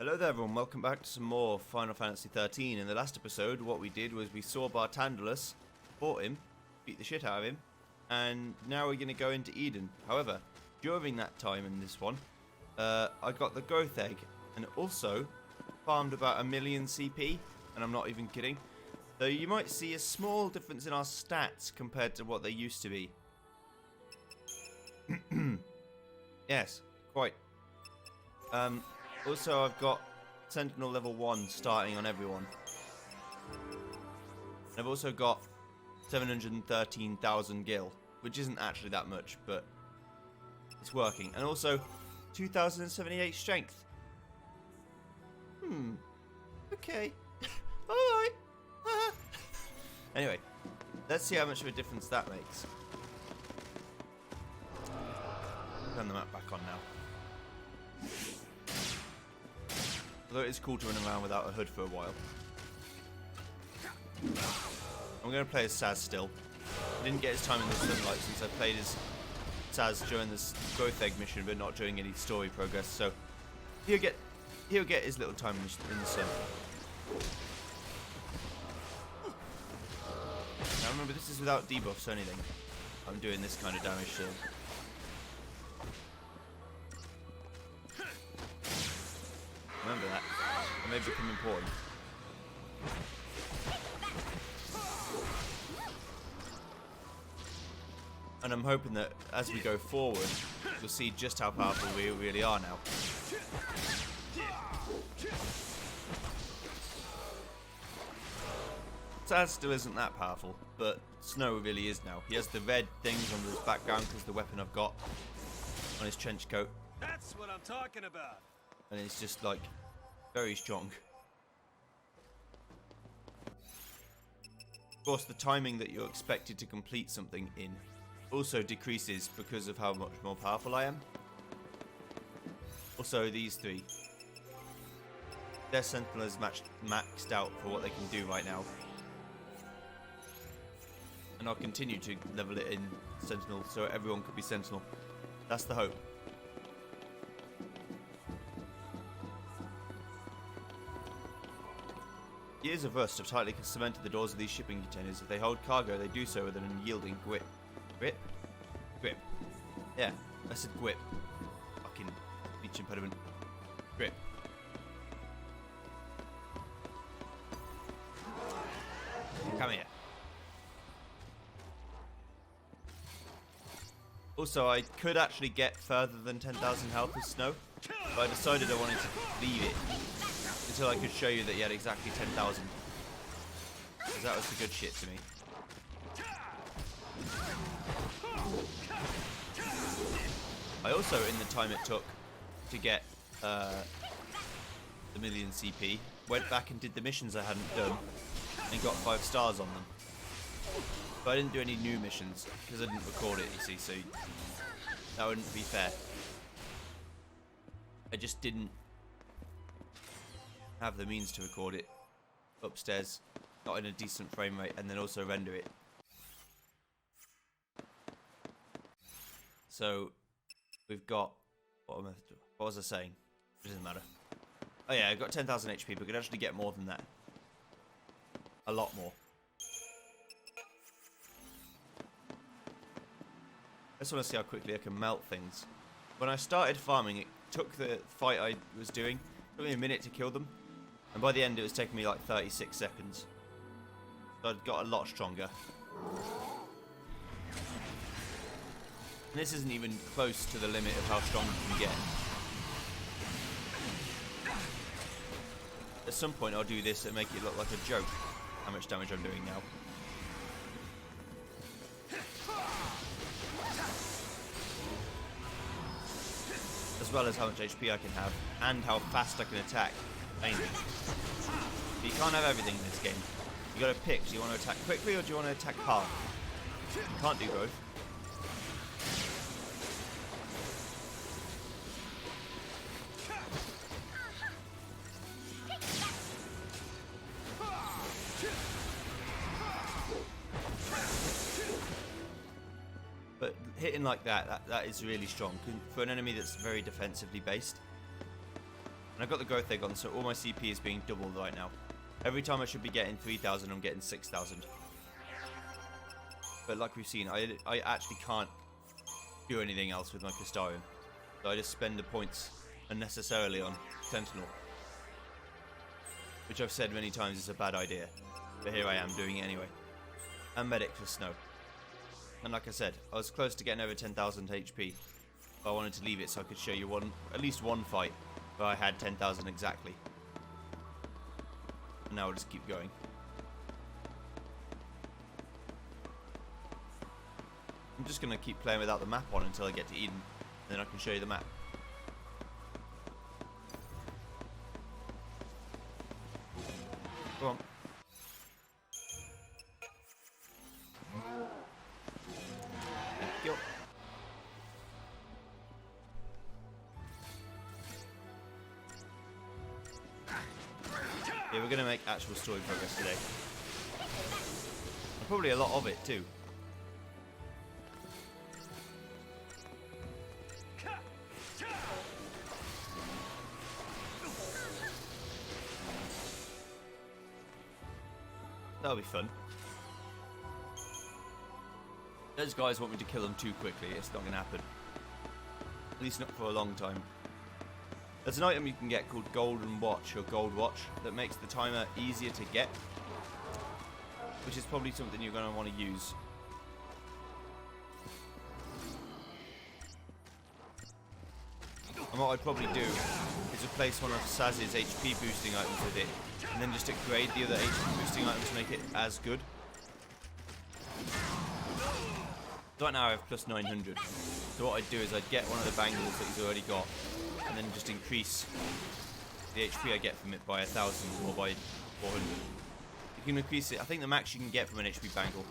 Hello there everyone, welcome back to some more Final Fantasy XIII. In the last episode, what we did was we saw Bartandalus, fought him, beat the shit out of him, and now we're going to go into Eden. However, during that time in this one, I got the growth egg, and also farmed about 1,000,000 CP, and I'm not even kidding. So you might see a small difference in our stats compared to what they used to be. Yes, quite. Also, I've got Sentinel level 1 starting on everyone. I've also got 713,000 gil, which isn't actually that much, but it's working. And also, 2,078 strength. Okay. Alright. Anyway, let's see how much of a difference that makes. Turn the map back on now. Although it is cool to run around without a hood for a while. I'm going to play as Saz still. I didn't get his time in the sunlight since I played as Saz during this growth egg mission, but not during any story progress. So he'll get his little time in the sun. Now remember, this is without debuffs or anything. I'm doing this kind of damage still. Remember that. It may become important. And I'm hoping that as we go forward, we'll see just how powerful we really are now. Saz still isn't that powerful, but Snow really is now. He has the red things on his background because the weapon I've got on his trench coat. That's what I'm talking about. And it's just like very strong. Of course, the timing that you're expected to complete something in also decreases because of how much more powerful I am. Also, these three, their Sentinel is maxed out for what they can do right now. And I'll continue to level it in Sentinel so everyone could be Sentinel. That's the hope. Years of rust have tightly cemented the doors of these shipping containers. If they hold cargo, they do so with an unyielding grip. Grip? Grip. Yeah, I said grip. Fucking speech impediment. Grip. Come here. Also, I could actually get further than 10,000 health with Snow, but I decided I wanted to leave it until I could show you that he had exactly 10,000. Because that was the good shit to me. I also, in the time it took to get the 1,000,000 CP, went back and did the missions I hadn't done and got 5 stars on them. But I didn't do any new missions because I didn't record it, you see, so that wouldn't be fair. I just didn't have the means to record it upstairs, not in a decent frame rate, and then also render it. So we've got what was I saying? It doesn't matter. Oh yeah, I've got 10,000 HP, but I could actually get more than that. A lot more. I just want to see how quickly I can melt things. When I started farming, it took the fight I was doing, it took me a minute to kill them. And by the end, it was taking me like 36 seconds. So I'd got a lot stronger. And this isn't even close to the limit of how strong you can get. At some point, I'll do this and make it look like a joke, how much damage I'm doing now. As well as how much HP I can have, and how fast I can attack, mainly. But you can't have everything in this game. You gotta pick, do you want to attack quickly or do you want to attack hard? You can't do both. But hitting like that is really strong for an enemy that's very defensively based. And I've got the growth egg on, so all my CP is being doubled right now. Every time I should be getting 3,000, I'm getting 6,000. But like we've seen, I actually can't do anything else with my Castarium. So I just spend the points unnecessarily on Sentinel. Which I've said many times is a bad idea. But here I am doing it anyway. And Medic for Snow. And like I said, I was close to getting over 10,000 HP. But I wanted to leave it so I could show you at least one fight where I had 10,000 exactly. And now I'll just keep going. I'm just going to keep playing without the map on until I get to Eden. Then I can show you the map. Go on. Thank you. Yeah, we're going to make actual story progress today. And probably a lot of it too. That'll be fun. Those guys want me to kill them too quickly. It's not going to happen. At least not for a long time. There's an item you can get called Golden Watch or Gold Watch that makes the timer easier to get, which is probably something you're going to want to use. And what I'd probably do is replace one of Saz's HP boosting items with it, and then just upgrade the other HP boosting items to make it as good. Right now I have plus 900, so what I'd do is I'd get one of the bangles that he's already got, and then just increase the HP I get from it by 1,000 or by 400. You can increase it. I think the max you can get from an HP bangle,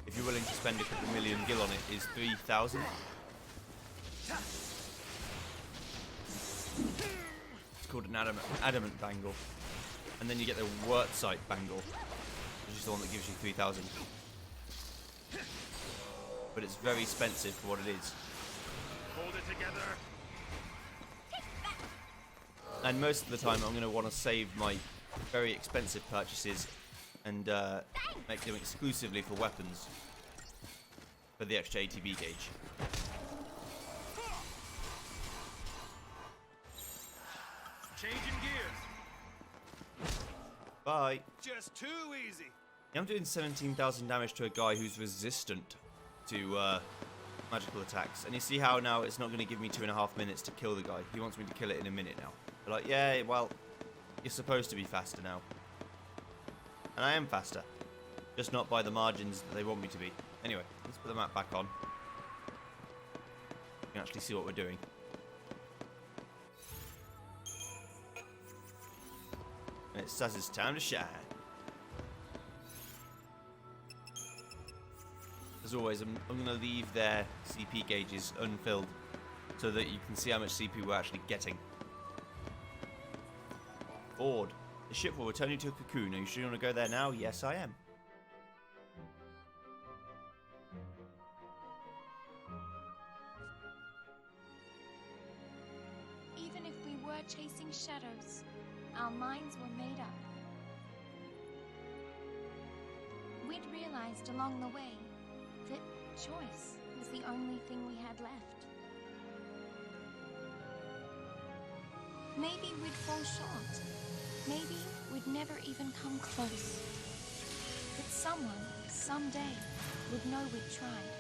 if you're willing to spend a couple million gil on it, is 3,000. It's called an adamant bangle. And then you get the Wurtzite bangle, which is the one that gives you 3,000. But it's very expensive for what it is. Hold it together. And most of the time I'm going to want to save my very expensive purchases and make them exclusively for weapons for the extra ATB gauge. Changing gears. Bye. Just too easy. I'm doing 17,000 damage to a guy who's resistant to magical attacks. And you see how now it's not going to give me 2.5 minutes to kill the guy. He wants me to kill it in a minute now. They're like, yeah, well, you're supposed to be faster now. And I am faster. Just not by the margins that they want me to be. Anyway, let's put the map back on. You can actually see what we're doing. And it says it's time to shine. As always, I'm going to leave their CP gauges unfilled so that you can see how much CP we're actually getting. Board. The ship will return you to a cocoon. Are you sure you want to go there now? Yes, I am. Even if we were chasing shadows, our minds were made up. We'd realized along the way that choice was the only thing we had left. Maybe we'd fall short. Maybe we'd never even come close. But someone, someday, would know we'd tried.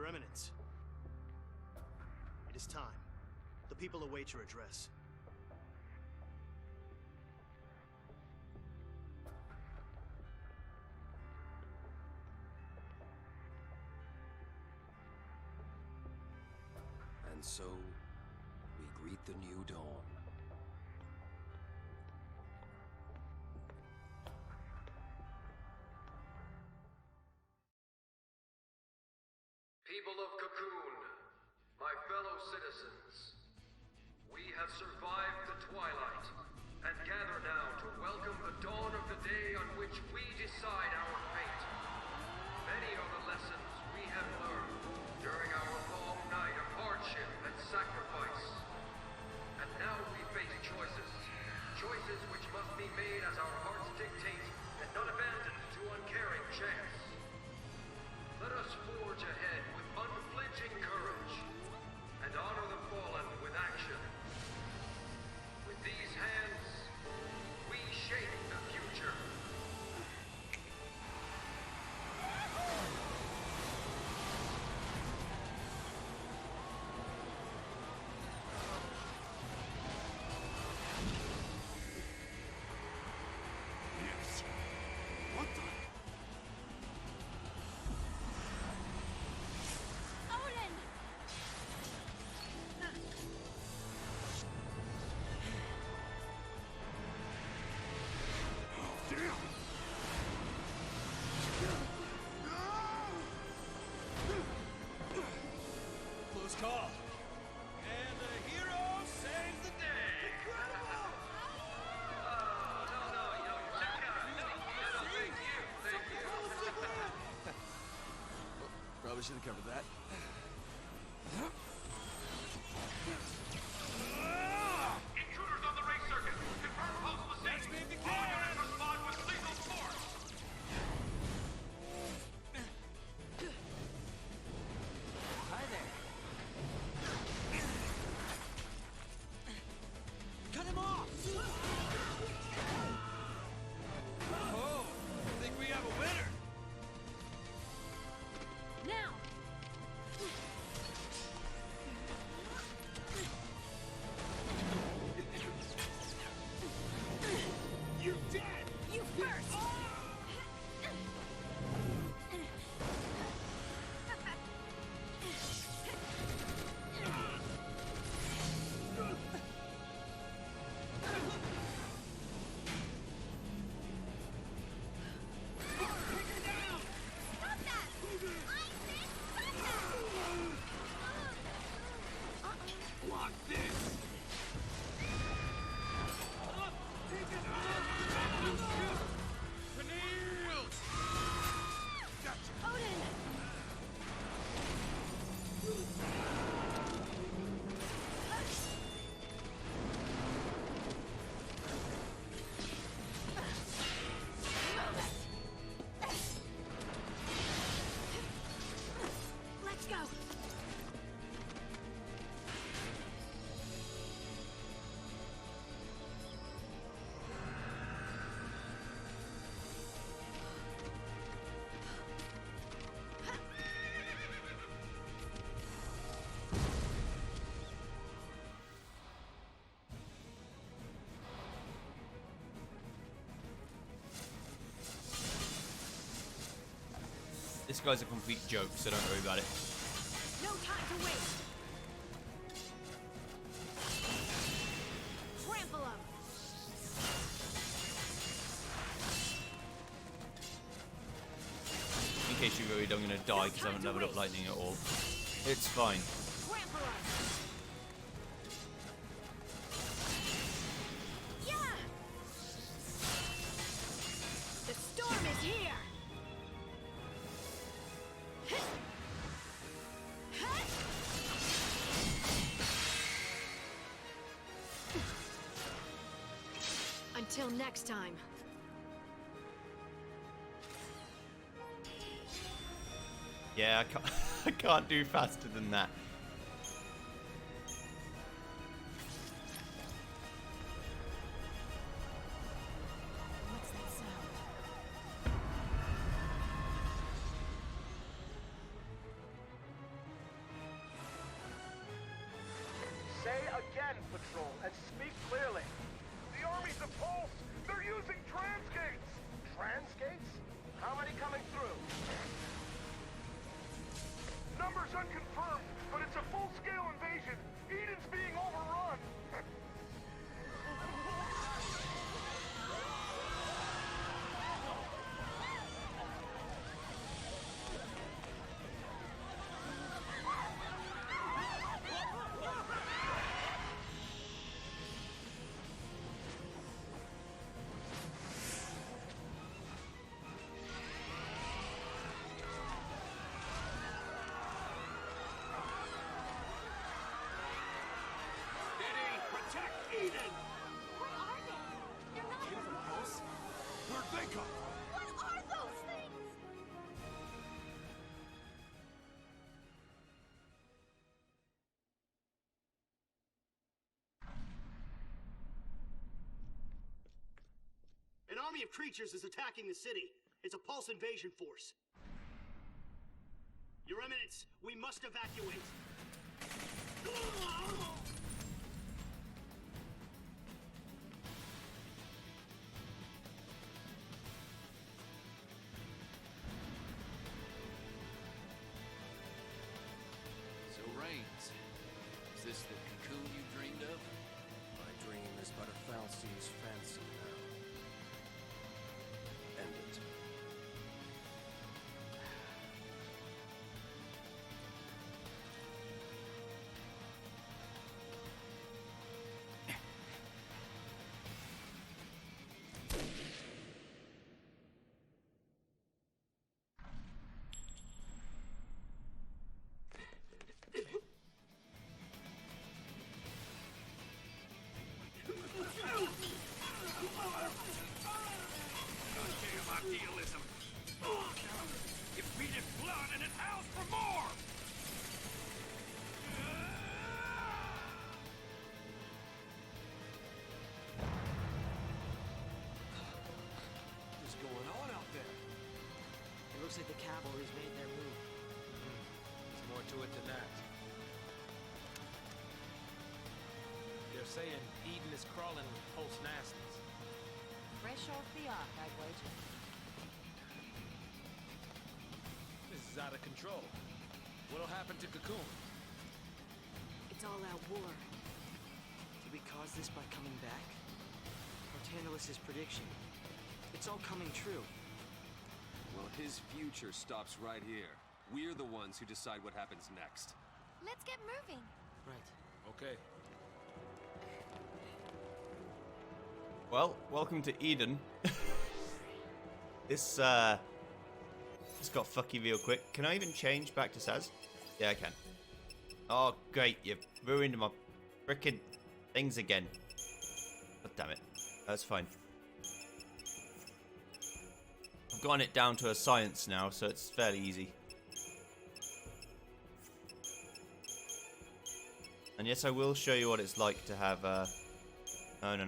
Your Eminence. It is time. The people await your address. And so, we greet the new dawn. People of Cocoon, my fellow citizens, we have survived the twilight and gather now to welcome the dawn of the day on which we decide our fate. Many are the lessons we have learned during our long night of hardship and sacrifice. And now we face choices. Choices which must be made as our hearts dictate and not abandoned to uncaring chance. Let us forge ahead with unflinching courage and honor the fallen with action. With these hands, we shape the future. Odin! Close call. And the hero saves the day. Probably should have covered that. Intruders on the race circuit. Confirm pulse mistake. All units respond with lethal force. Hi there. Cut him off! Oh, I think we have a winner. Now! You dead. You first! Stop that! I said stop that! Block this. Cornelius! Gotcha. Odin! Let's go! This guy's a complete joke, so don't worry about it. No time to waste! Trample him! In case you're worried, I'm going to die because I haven't leveled up lightning at all. It's fine. Trample him! Yeah! The storm is here! Until next time. Yeah, I can't, I can't do faster than that. What's that sound? patrol and speak clearly. The armies of Pulse, they're using transgates! Transgates? How many coming through? Numbers unconfirmed, but it's a full-scale invasion. Eden's being overrun. Protect Eden! What are they? They're not. Where'd they come? What are those things? An army of creatures is attacking the city. It's a Pulse invasion force. Your Eminence, we must evacuate. So, Reigns, is this the cocoon you dreamed of? My dream is but a falsie's fancy now. End it. Goddamn idealism. You beat it blood and it howls for more! What's going on out there? It looks like the cavalry's made their move. There's more to it than that. They're saying Eden is crawling with Pulse nasties. Fresh off the ark, I'd wager. This is out of control. What'll happen to Cocoon? It's all-out war. Did we cause this by coming back? Or Tantalus' prediction? It's all coming true. Well, his future stops right here. We're the ones who decide what happens next. Let's get moving. Right. Okay. Well, welcome to Eden. This got fucky real quick. Can I even change back to Saz? Yeah, I can. Oh, great. You've ruined my frickin' things again. God damn it. That's fine. I've gotten it down to a science now, so it's fairly easy. And yes, I will show you what it's like to have, Oh, no.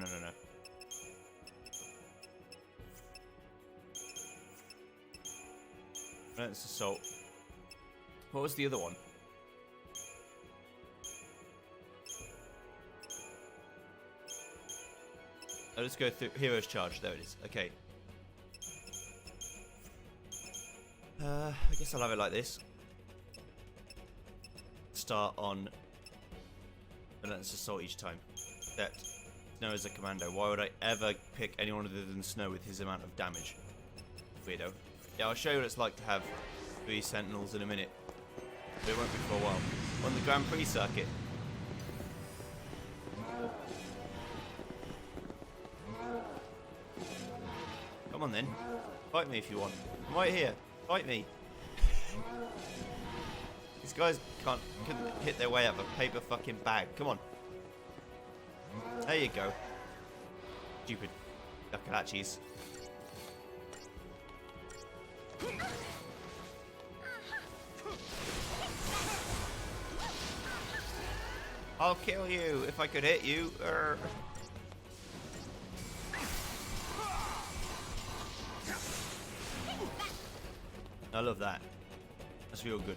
That's assault. What was the other one? I'll just go through Hero's Charge. There it is. Okay. I guess I'll have it like this. Start on Relentless Assault each time. That Snow is a commando. Why would I ever pick anyone other than Snow with his amount of damage? Weirdo. Yeah, I'll show you what it's like to have 3 Sentinels in a minute. But it won't be for a while. On the Grand Prix circuit. Come on then. Fight me if you want. I'm right here. Fight me. These guys couldn't hit their way out of a paper fucking bag. Come on. There you go. Stupid Yakarachis. I'll kill you if I could hit you. I love that. That's real good.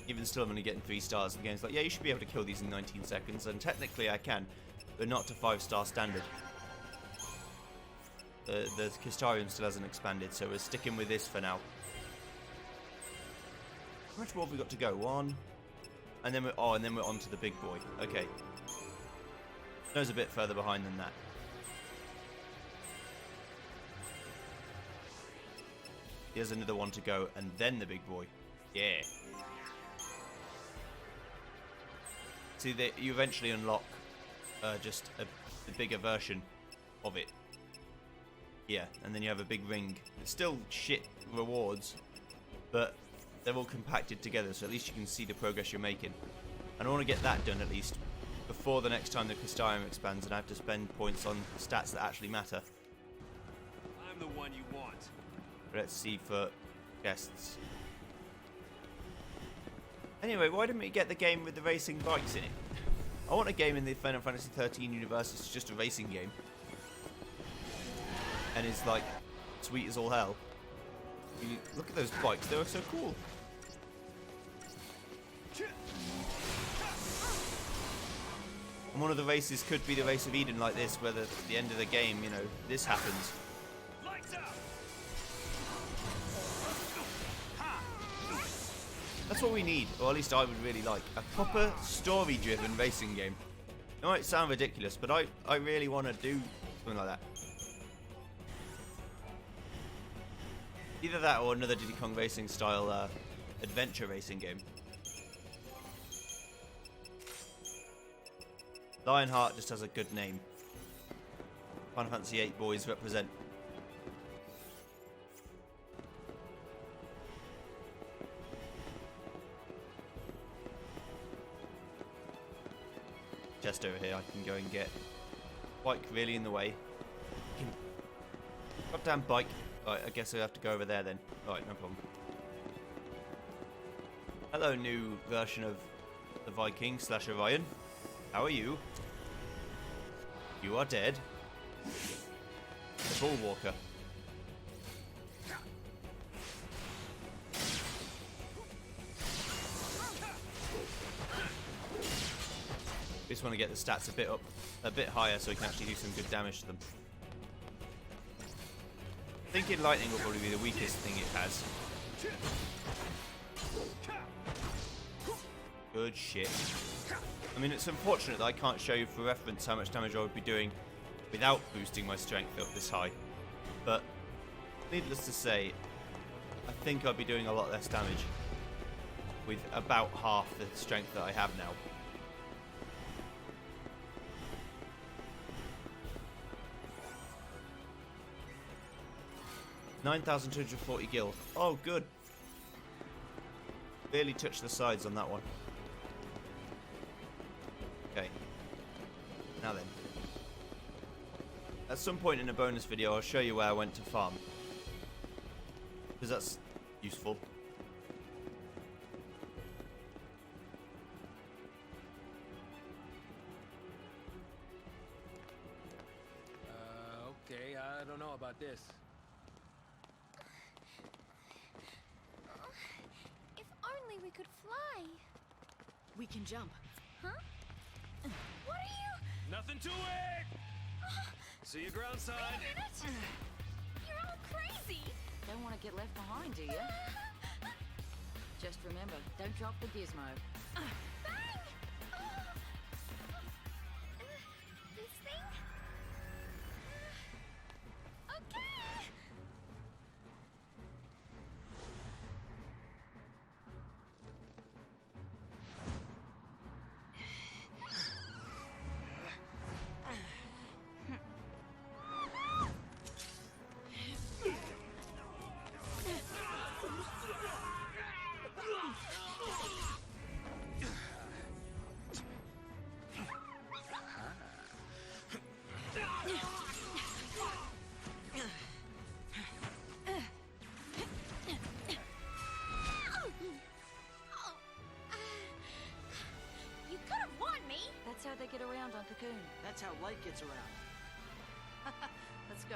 Even still, I'm only getting 3 stars. The game's like, yeah, you should be able to kill these in 19 seconds, and technically I can, but not to 5-star standard. The Kistarium still hasn't expanded, so we're sticking with this for now. How much more have we got to go? 1, and then we're on to the big boy. Okay, Snow's a bit further behind than that. Here's another one to go, and then the big boy. Yeah. See, you eventually unlock just a bigger version of it. Yeah, and then you have a big ring. It's still shit rewards, but they're all compacted together, so at least you can see the progress you're making. And I want to get that done at least before the next time the Crystarium expands and I have to spend points on stats that actually matter. I'm the one you want. Let's see for guests. Anyway, why didn't we get the game with the racing bikes in it? I want a game in the Final Fantasy XIII universe that's just a racing game. And it's like sweet as all hell. Look at those bikes, they were so cool. And one of the races could be the race of Eden like this, where at the end of the game, you know, this happens. That's what we need, or at least I would really like. A proper story-driven racing game. It might sound ridiculous, but I really want to do something like that. Either that or another Diddy Kong Racing style adventure racing game. Lionheart just has a good name. Final Fantasy VIII boys represent. Just over here, I can go and get bike really in the way. Goddamn bike. Right, I guess I have to go over there then. Alright, no problem. Hello, new version of the Viking / Orion. How are you? You are dead. The Bull Walker. Just want to get the stats a bit higher so we can actually do some good damage to them. Thinking lightning will probably be the weakest thing it has. Good shit. I mean, it's unfortunate that I can't show you for reference how much damage I would be doing without boosting my strength up this high. But, needless to say, I think I'd be doing a lot less damage with about half the strength that I have now. $9,240 gil. Oh, good. Barely touched the sides on that one. Okay. Now then. At some point in a bonus video, I'll show you where I went to farm. Because that's useful. Okay, I don't know about this. If only we could fly. We can jump. Huh? What are you? Nothing to it! See you ground side. Wait a minute! You're all crazy! Don't want to get left behind, do you? Just remember, don't drop the gizmo. Bang! This thing? Okay! You could have won me! That's how they get around on Cocoon. That's how light gets around. Let's go.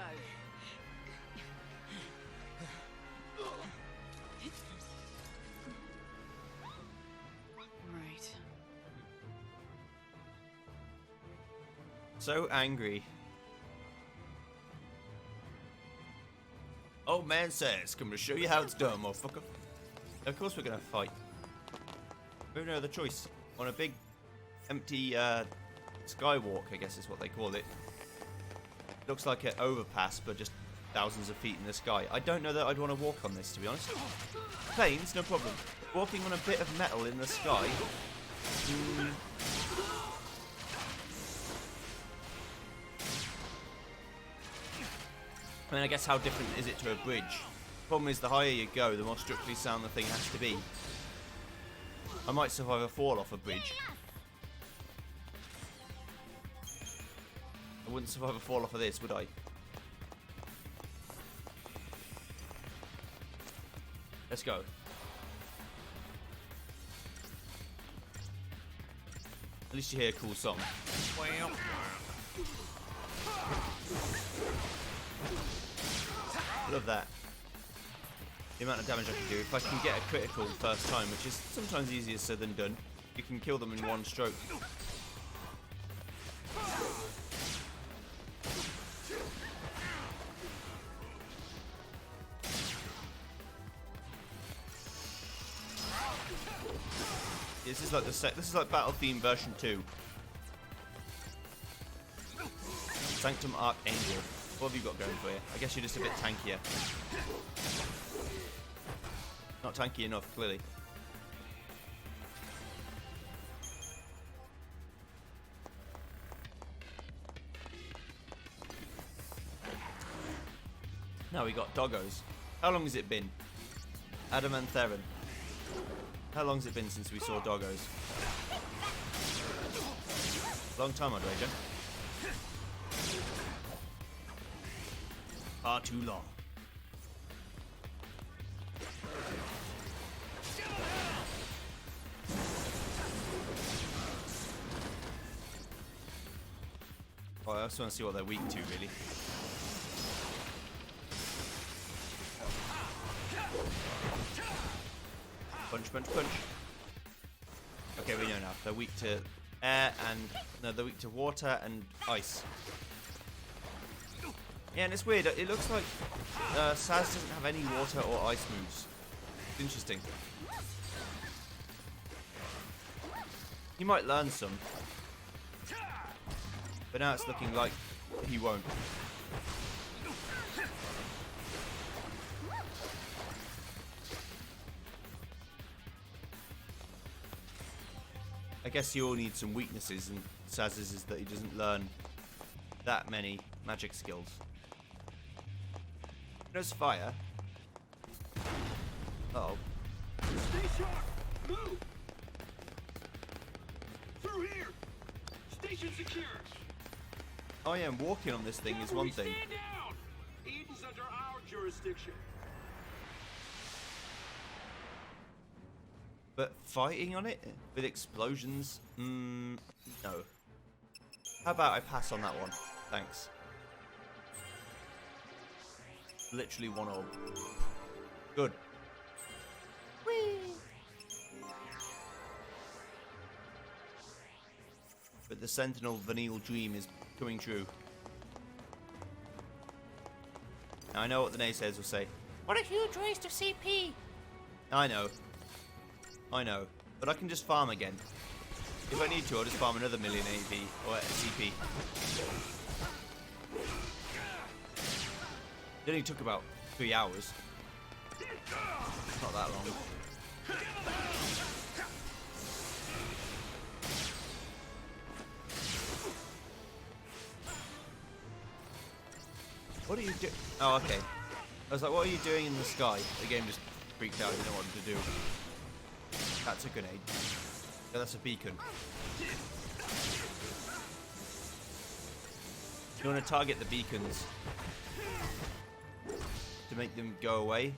So angry. Old man says, "Come to show you how it's done, motherfucker." Of course we're gonna fight. We have no other choice. On a big, empty skywalk, I guess is what they call it. Looks like an overpass, but just thousands of feet in the sky. I don't know that I'd want to walk on this, to be honest. Planes, no problem. Walking on a bit of metal in the sky. I mean, I guess how different is it to a bridge? Problem is, the higher you go, the more structurally sound the thing has to be. I might survive a fall off a bridge. I wouldn't survive a fall off of this, would I? Let's go. At least you hear a cool song. Love that. The amount of damage I can do. If I can get a critical first time, which is sometimes easier said than done, you can kill them in one stroke. This is like this is like Battle Theme version 2. Sanctum Archangel. What have you got going for you? I guess you're just a bit tankier. Not tanky enough, clearly. Now we got doggos. How long has it been? Adam and Theron. How long has it been since we saw doggos? Long time, I'd wager. Far too long. Oh, I also want to see what they're weak to, really. Punch, punch, punch. Okay, we know now. They're weak to air and... No, they're weak to water and ice. Yeah, and it's weird. It looks like Saz doesn't have any water or ice moves. It's interesting. He might learn some. But now it's looking like he won't. I guess you all need some weaknesses, and Saz's is that he doesn't learn that many magic skills. There's fire. Uh-oh. Stay sharp! Move! Through here! Station secure! Oh yeah, and walking on this thing is one thing. Stand down! Eden's under our jurisdiction. But fighting on it? With explosions? No. How about I pass on that one? Thanks. Literally one orb. Good. Whee! But the Sentinel Vanille dream is coming true. Now I know what the naysayers will say. What a huge waste of CP! I know. I know. But I can just farm again. If I need to, I'll just farm another million AP or CP. It only took about 3 hours. Not that long. What are you doing? Oh, okay. I was like, what are you doing in the sky? The game just freaked out. Didn't know what to do. That's a grenade. Yeah, that's a beacon. You want to target the beacons to make them go away.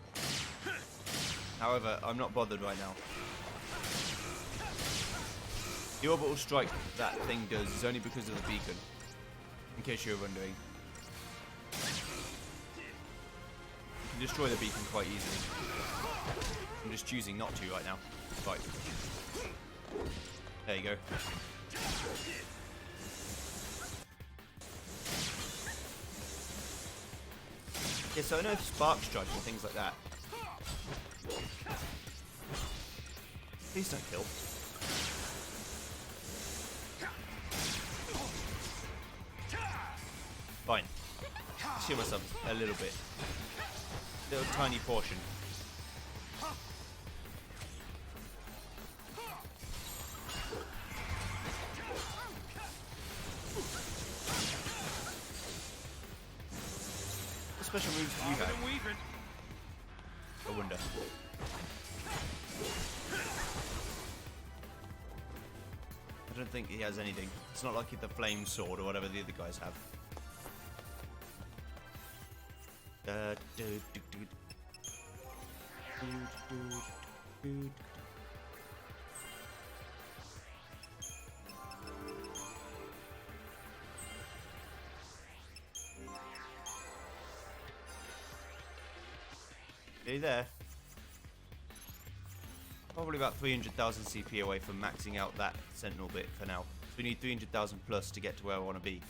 However, I'm not bothered right now. The orbital strike that thing does is only because of the beacon. In case you were wondering. You can destroy the beacon quite easily. I'm just choosing not to right now. Right. There you go. Yeah, so I know spark strike and things like that. Please don't kill. Fine. Shield myself a little bit. Little tiny portion. What special moves do you have? I wonder. I don't think he has anything. It's not like the flame sword or whatever the other guys have. Are you there? Probably about 300,000 CP away from maxing out that sentinel bit for now. So we need 300,000 plus to get to where I want to be.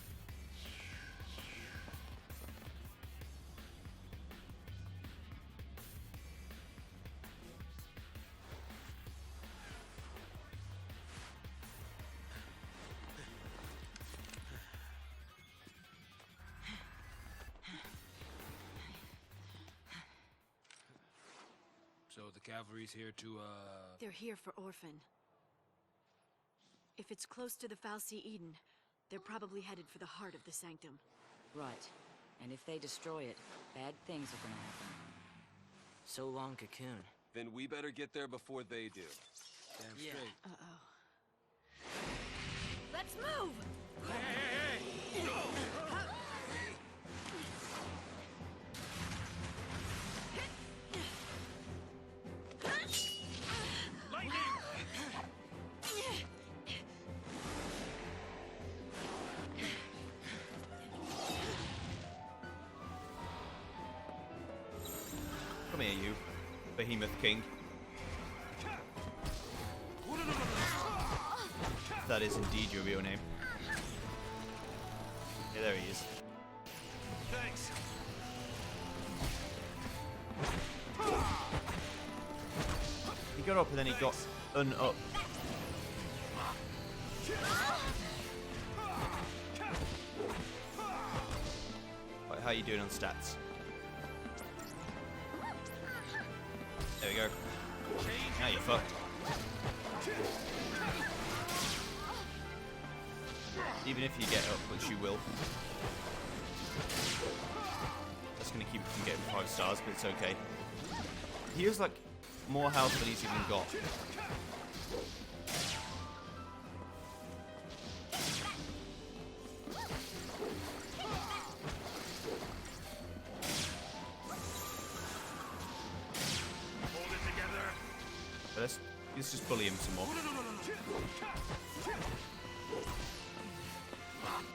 So the cavalry's here to, They're here for Orphan. If it's close to the Fal'Cie Eden, they're probably headed for the heart of the Sanctum. Right. And if they destroy it, bad things are gonna happen. So long, Cocoon. Then we better get there before they do. damn Yeah. straight. Uh-oh. Let's move! Come here, you. Behemoth King. That is indeed your real name. Yeah, there he is. Thanks. He got up and then he got un-up. Right, how are you doing on stats? There we go. Now you're fucked. Even if you get up, which you will. That's going to keep you from getting 5 stars, but it's okay. He has like more health than he's even got. But let's just bully him some more.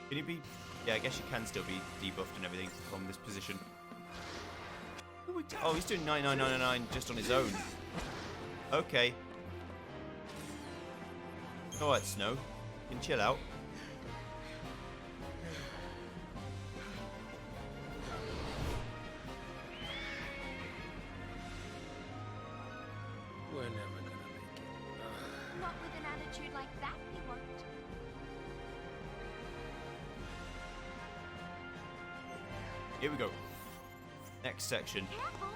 Can you be... Yeah, I guess you can still be debuffed and everything from this position. Oh, he's doing 9999 just on his own. Okay. Alright, Snow. You can chill out. We're never gonna make it. Not with an attitude like that, we won't. Here we go. Next section. Careful!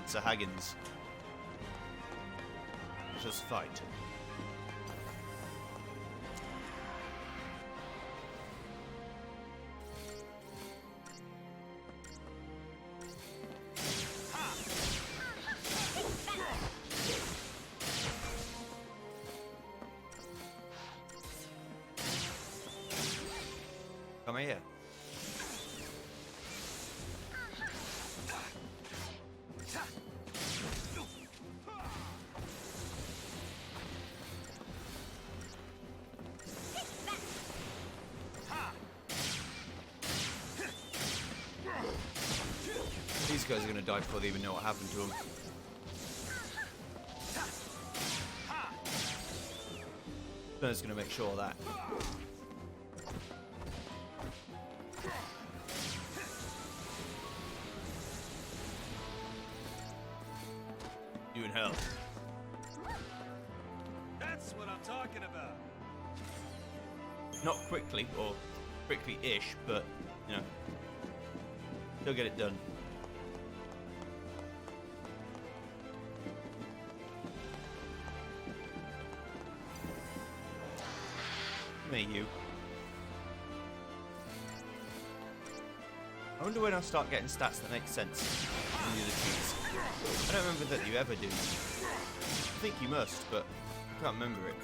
Sir Haggins. Let us fight. Come here. These guys are going to die before they even know what happened to them. Burner's going to make sure of that. hell. That's what I'm talking about. Not quickly, or quickly-ish, but, you know, still get it done. Me, you. I wonder when I'll start getting stats that make sense in the other cheats. I don't remember that you ever do. I think you must, but I can't remember it.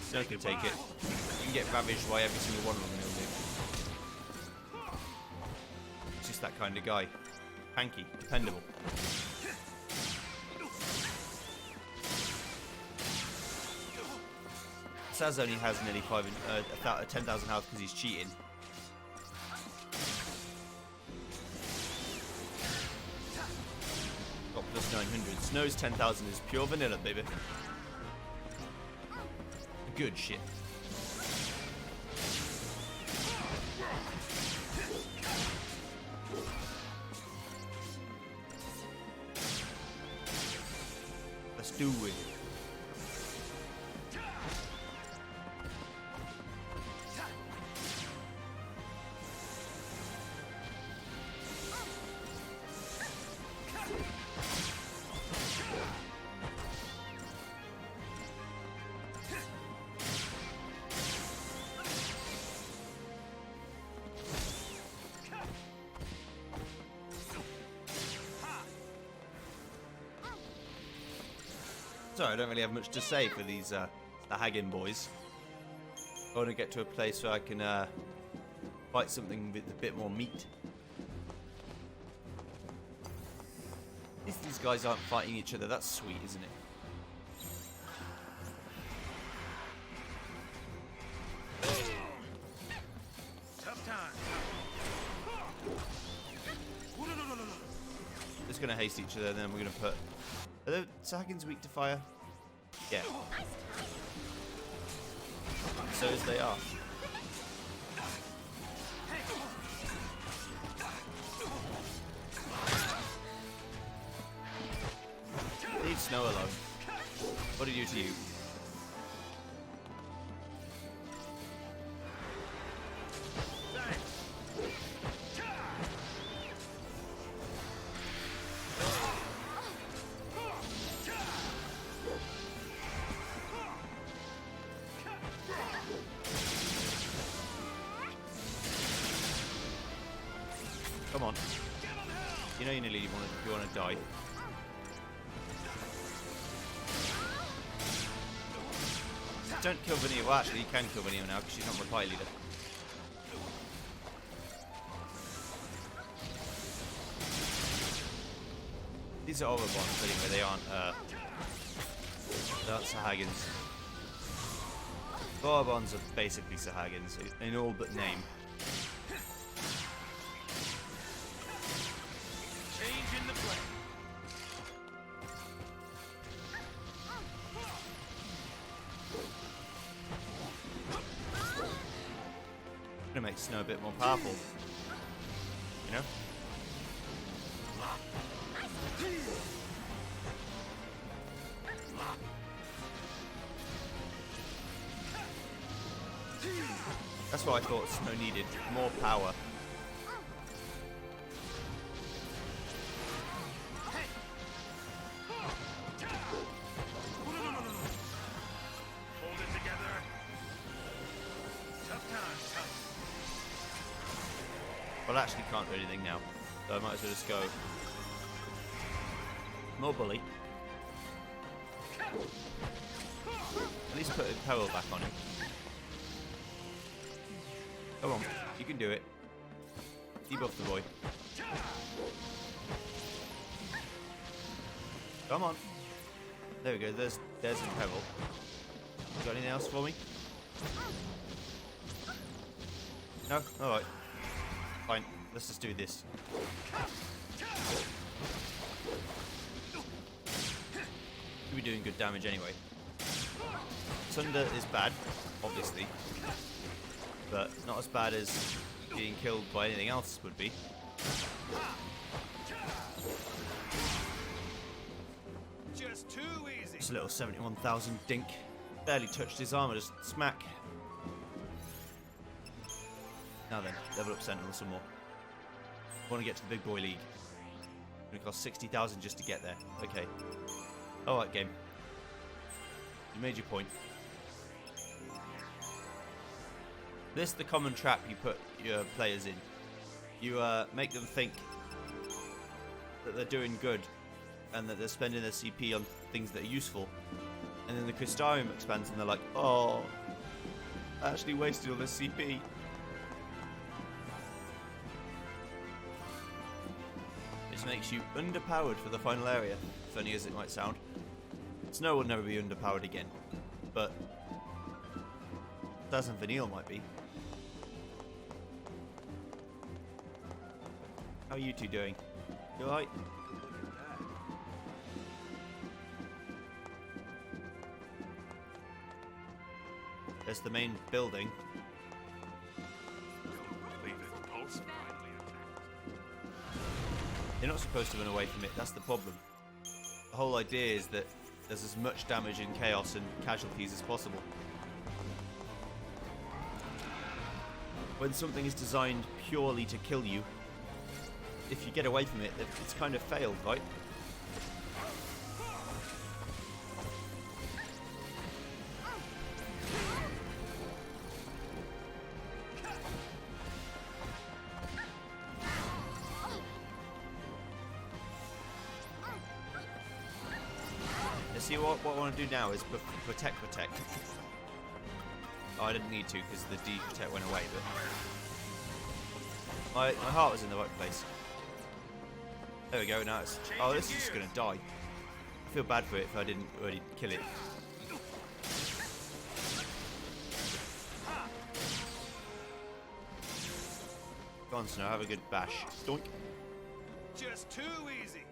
Snow can take it. You can get ravaged by every single one of them he'll do. It's just that kind of guy. Hanky, dependable. Saz only has nearly 10,000 health because he's cheating. Got plus 900. Snow's 10,000 is pure vanilla, baby. Good shit. Let's do it. Sorry, I don't really have much to say for these the Haggin boys. I want to get to a place where I can fight something with a bit more meat. At least these guys aren't fighting each other. That's sweet, isn't it? Tough time. Just gonna haste each other, and then we're gonna put. Are the Sahagins weak to fire? Yeah. So as they are. Leave Snow alone. What did you do to you? Come on. You know you nearly want to die. Don't kill Vanilla. Well, actually, you can kill Vanilla now because she's not my party leader. These are Overbonds anyway. They aren't Sahagins. Overbonds are basically Sahagins in all but name. Gonna make Snow a bit more powerful, you know? That's what I thought Snow needed, more power. Hold it together. Tough times, tough. Well, I actually can't do anything now, so I might as well just go more bully. At least put a peril back on him. Come on, you can do it. Debuff the boy. Come on. There we go. There's a peril. Got anything else for me? No. All right. Fine, let's just do this. You'll be doing good damage anyway. Sunder is bad, obviously, but not as bad as being killed by anything else would be. Just too easy. Just a little 71,000 dink. Barely touched his armor, just smack. Now then, level up Sentinel some more. Want to get to the big boy league. Gonna cost 60,000 just to get there. Okay. Alright, game. You made your point. This is the common trap you put your players in. You make them think that they're doing good and that they're spending their CP on things that are useful. And then the Crystarium expands and they're like, oh, I actually wasted all this CP. This makes you underpowered for the final area, funny as it might sound. Snow will never be underpowered again, but Daz and Vanille might be. How are you two doing? You alright? There's the main building. You're not supposed to run away from it, that's the problem. The whole idea is that there's as much damage and chaos and casualties as possible. When something is designed purely to kill you, if you get away from it, it's kind of failed, right? See what I want to do now is protect. Oh, I didn't need to because the D protect went away, but my heart was in the right place. There we go. Now it's this is just gonna die. I feel bad for it if I didn't already kill it. Go on, Snow, have a good bash. Doink. Just too easy.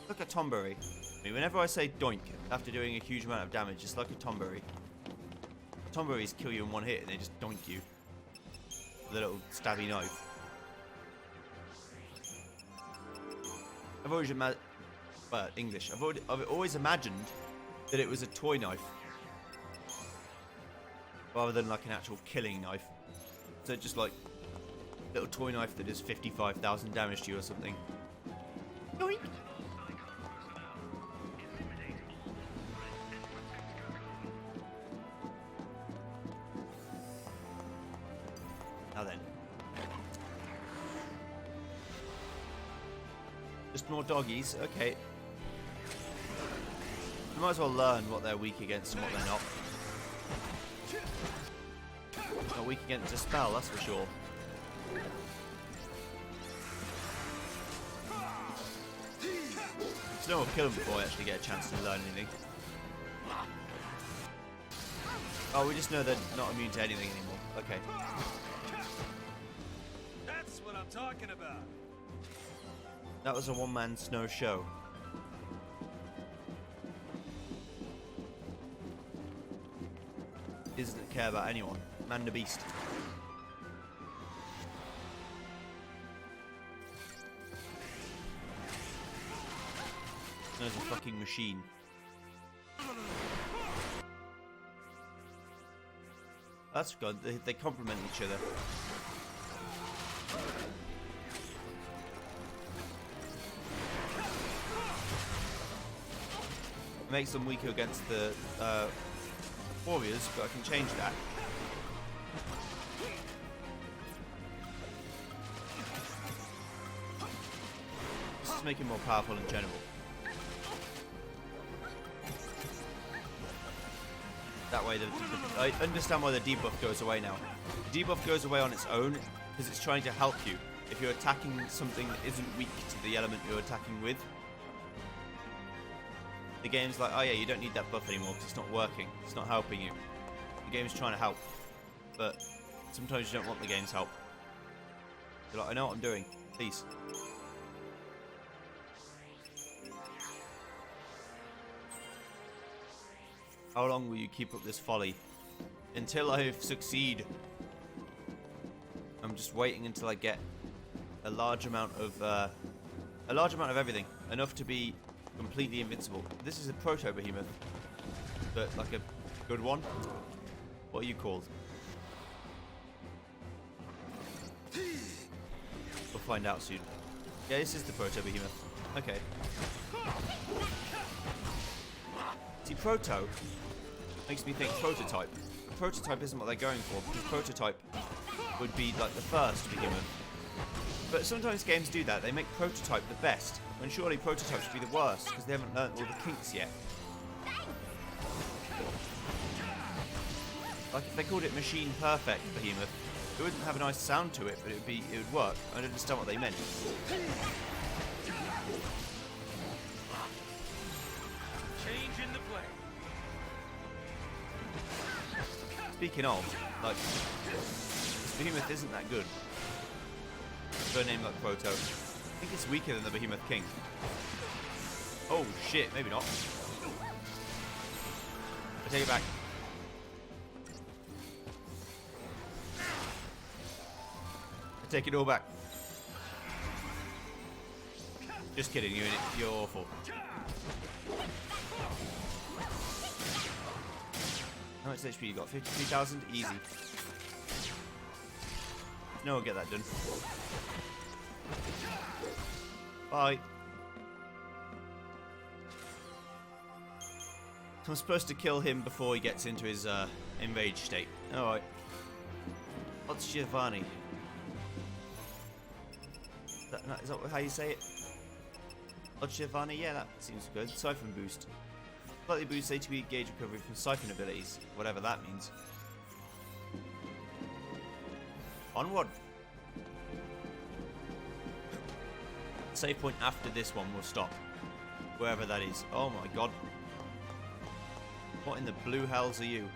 Look at Tomberry. I mean, whenever I say doink after doing a huge amount of damage, it's like a Tomberry. Tomberries kill you in one hit and they just doink you with a little stabby knife. I've always English. I've always imagined that it was a toy knife rather than like an actual killing knife. So just like a little toy knife that does 55,000 damage to you or something. Doink! Now then. Just more doggies, okay. You might as well learn what they're weak against and what they're not. Not weak against a spell, that's for sure. Snow will kill them before I actually get a chance to learn anything. Oh, we just know they're not immune to anything anymore. Okay. That's what I'm talking about. That was a one-man Snow show. He doesn't care about anyone. Man the beast. Snow's a fucking machine. That's good. They complement each other. It makes them weaker against the warriors, but I can change that. This is making more powerful in general. That way, I understand why the debuff goes away now. The debuff goes away on its own because it's trying to help you. If you're attacking something that isn't weak to the element you're attacking with, the game's like, oh yeah, you don't need that buff anymore because it's not working. It's not helping you. The game's trying to help, but sometimes you don't want the game's help. You're like, I know what I'm doing. Please. How long will you keep up this folly? Until I succeed. I'm just waiting until I get a large amount of everything, enough to be completely invincible. This is a proto behemoth, but like a good one. What are you called? We'll find out soon. Yeah, this is the proto behemoth. Okay. See, proto makes me think prototype. But prototype isn't what they're going for, because prototype would be like the first behemoth. But sometimes games do that. They make prototype the best, when surely prototype should be the worst, because they haven't learned all the kinks yet. Like if they called it machine perfect behemoth, it wouldn't have a nice sound to it, but it would work. I don't understand what they meant. Change in the play. Speaking of, like, this behemoth isn't that good. For a name like Proto. I think it's weaker than the Behemoth King. Oh shit, maybe not. I take it back. I take it all back. Just kidding, you're awful. How much HP you got? 53,000? Easy. No, I'll get that done. Bye. I'm supposed to kill him before he gets into his enraged state. Alright. What's Giovanni? Is that how you say it? What's Giovanni? Yeah, that seems good. Siphon boost. Slightly boosts HP gauge recovery from siphon abilities. Whatever that means. Onward. Save point after this one will stop. Wherever that is. Oh my god. What in the blue hells are you?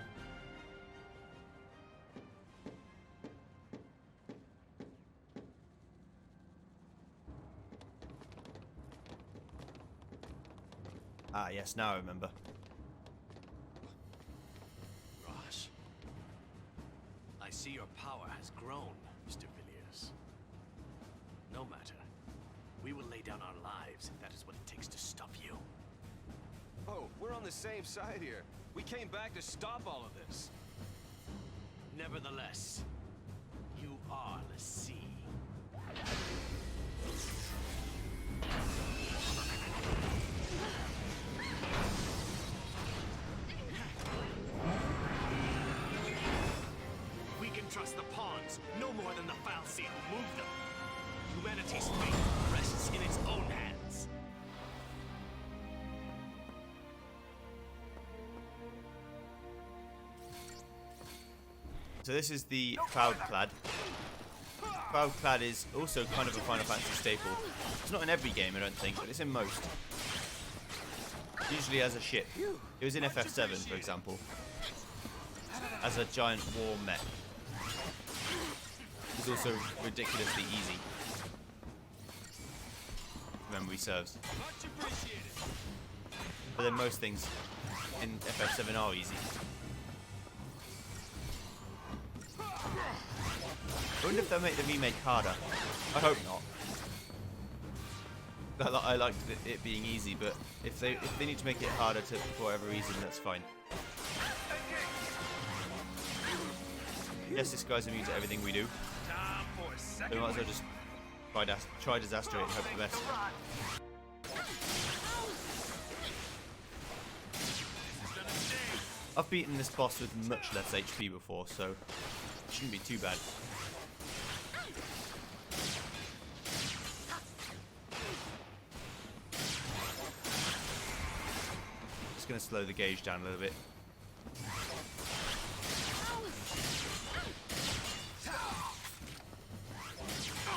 Ah, yes, now I remember. Rosh, I see your power has grown, Mr. Villiers. No matter. We will lay down our lives if that is what it takes to stop you. Oh, we're on the same side here. We came back to stop all of this. Nevertheless, you are the sea. We can trust the pawns no more than the foul sea who moved them. Humanity's fate rests in its own hands. So this is the Cloudclad. Cloudclad is also kind of a Final Fantasy staple. It's not in every game, I don't think, but it's in most. Usually as a ship. It was in FF7, for example. As a giant war mech. It's also ridiculously easy. If memory serves. But then most things in FF7 are easy. I wonder if they'll make the remake harder. I hope not. I liked it being easy, but if they need to make it harder for whatever reason, that's fine. Yes, this guy's immune to everything we do. So we might as well just try disaster it and hope for the best. I've beaten this boss with much less HP before, so it shouldn't be too bad. Just going to slow the gauge down a little bit.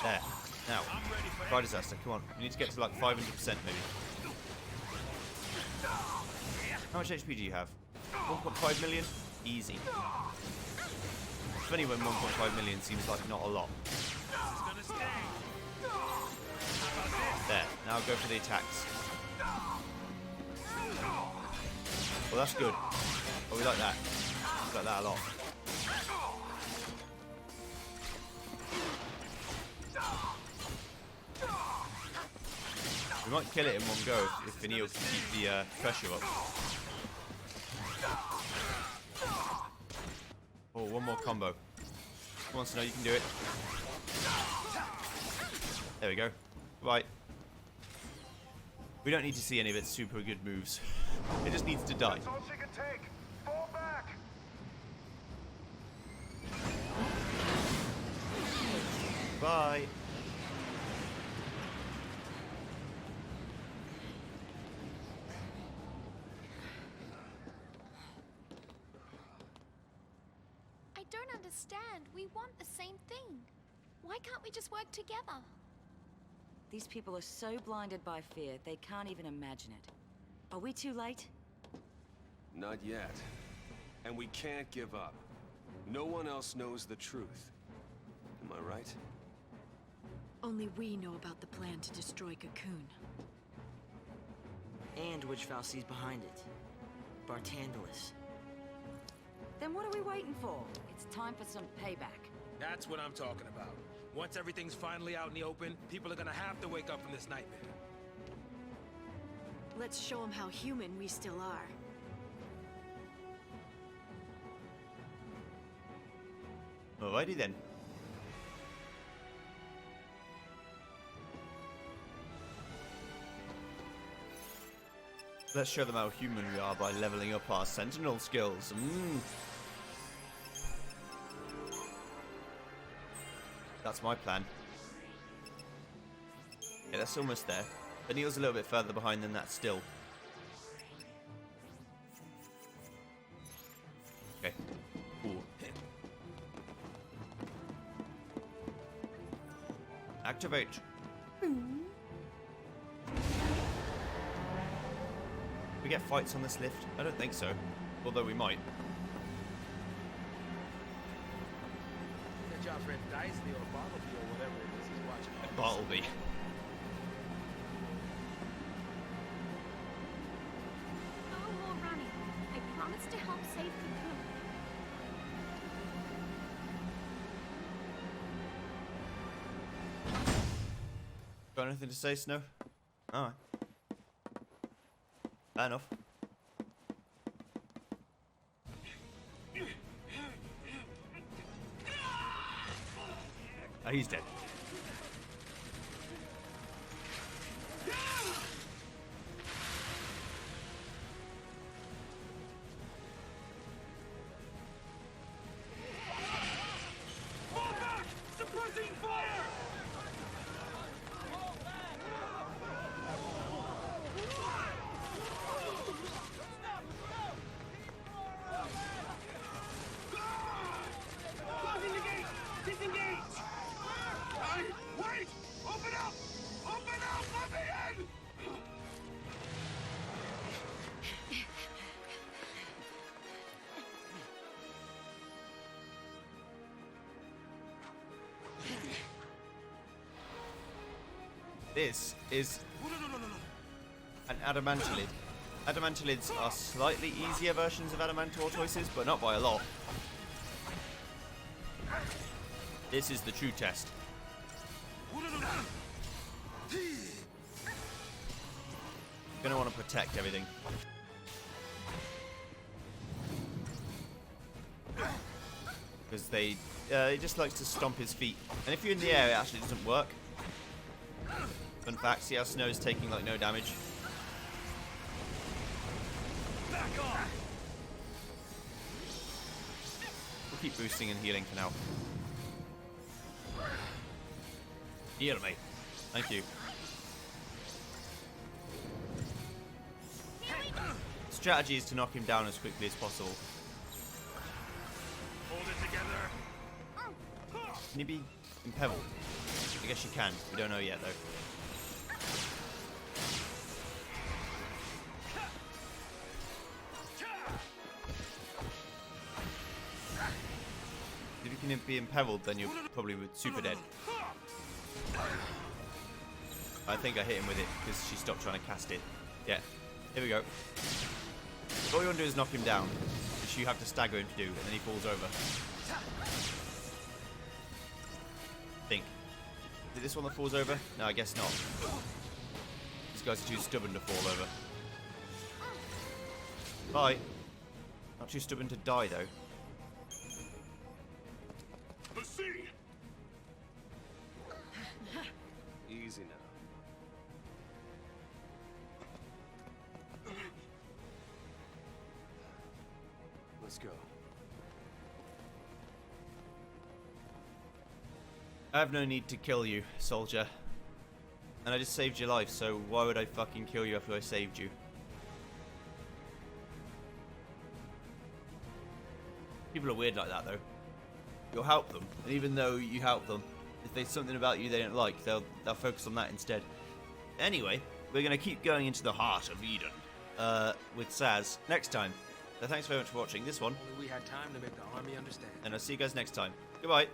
There. Now, try disaster. Come on. We need to get to like 500% maybe. How much HP do you have? 1.5 million? Easy. It's funny when 1.5 million seems like not a lot. There. Now go for the attacks. Well, that's good. But we like that. We like that a lot. We might kill it in one go if Vanille can keep the pressure up. Oh, one more combo. Come on, Snow, you can do it. There we go. Right. We don't need to see any of its super good moves. It just needs to die. That's all she can take. Fall back. Bye. I don't understand. We want the same thing. Why can't we just work together? These people are so blinded by fear, they can't even imagine it. Are we too late? Not yet. And we can't give up. No one else knows the truth. Am I right? Only we know about the plan to destroy Cocoon. And which Falsi's behind it. Bartandalus. Then what are we waiting for? It's time for some payback. That's what I'm talking about. Once everything's finally out in the open, people are gonna have to wake up from this nightmare. Let's show them how human we still are. Alrighty then. Let's show them how human we are by leveling up our sentinel skills. That's my plan. Yeah, that's almost there. Vanille's a little bit further behind than that still. Okay. Cool. Activate. We get fights on this lift? I don't think so. Although we might. Good job, Fred Dicely or Bartleby or whatever it is he's watching. Bartleby. No more running. I promise to help save Cocoon. Got anything to say, Snow? Alright. Fair enough. Oh, he's dead. Fall back! Suppressing fire! Closing the gate! Disengage! Wait! Open up! Open up! Let me in! This is an adamantolid. Adamantolids are slightly easier versions of adamant tortoises, but not by a lot. This is the true test. Gonna want to protect everything. Because he just likes to stomp his feet. And if you're in the air, it actually doesn't work. Fun fact, see how Snow's taking like no damage? Back off! We'll keep boosting and healing for now. Heal me. Thank you. Strategy is to knock him down as quickly as possible. Hold it together. Can you be impaled? I guess you can. We don't know yet though. If you can be imperiled, then you're probably super dead. I think I hit him with it because she stopped trying to cast it. Yeah. Here we go. All you want to do is knock him down. which you have to stagger him to do, and then he falls over. Think. Is it this one that falls over? No, I guess not. These guys are too stubborn to fall over. Bye. Not too stubborn to die, though. The sea! Easy now. Let's go. I have no need to kill you, soldier. And I just saved your life, so why would I fucking kill you after I saved you? People are weird like that, though. You'll help them, and even though you help them, if there's something about you they don't like, they'll focus on that instead. Anyway, we're going to keep going into the heart of Eden with Saz next time. So thanks very much for watching this one, Only we had time to make the army understand. and I'll see you guys next time. Goodbye.